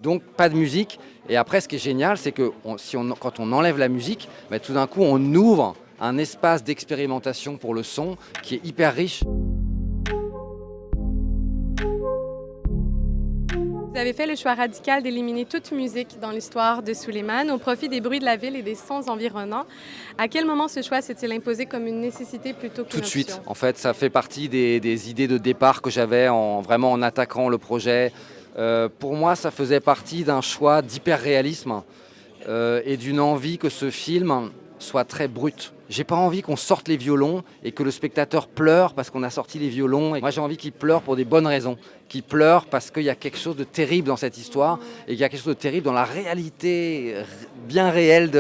Donc pas de musique. Et après, ce qui est génial, c'est que quand on enlève la musique, tout d'un coup, on ouvre un espace d'expérimentation pour le son qui est hyper riche. Vous avez fait le choix radical d'éliminer toute musique dans l'histoire de Suleiman au profit des bruits de la ville et des sons environnants. À quel moment ce choix s'est-il imposé comme une nécessité plutôt qu'une Tout de suite. option? En fait, ça fait partie des idées de départ que j'avais vraiment en attaquant le projet. Pour moi, ça faisait partie d'un choix d'hyper-réalisme et d'une envie que ce film soit très brut. J'ai pas envie qu'on sorte les violons et que le spectateur pleure parce qu'on a sorti les violons. Et moi, j'ai envie qu'il pleure pour des bonnes raisons. Qu'il pleure parce qu'il y a quelque chose de terrible dans cette histoire et qu'il y a quelque chose de terrible dans la réalité bien réelle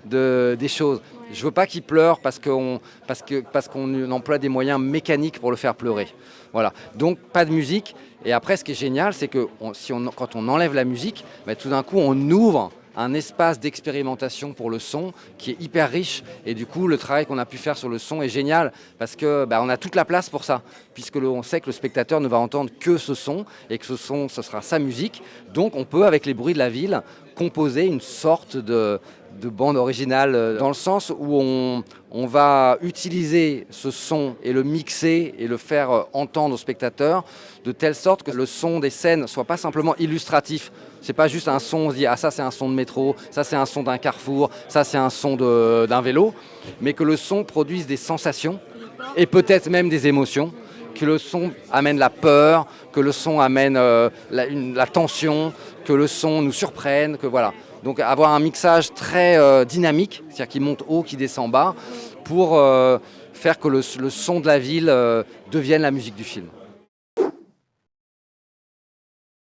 des choses. Je veux pas qu'il pleure parce qu'on emploie des moyens mécaniques pour le faire pleurer. Voilà. Donc pas de musique. Et après, ce qui est génial, c'est que quand on enlève la musique, tout d'un coup, on ouvre un espace d'expérimentation pour le son qui est hyper riche. Et du coup, le travail qu'on a pu faire sur le son est génial parce que on a toute la place pour ça, puisque on sait que le spectateur ne va entendre que ce son et que ce son, ce sera sa musique. Donc, on peut, avec les bruits de la ville, composer une sorte de bande originale dans le sens où on va utiliser ce son et le mixer et le faire entendre au spectateur de telle sorte que le son des scènes ne soit pas simplement illustratif. C'est pas juste un son, on se dit ça c'est un son de métro, ça c'est un son d'un carrefour, ça c'est un son d'un vélo, mais que le son produise des sensations et peut-être même des émotions, que le son amène la peur, que le son amène la tension, que le son nous surprenne, que voilà. Donc avoir un mixage très dynamique, c'est-à-dire qui monte haut, qui descend bas, pour faire que le son de la ville devienne la musique du film.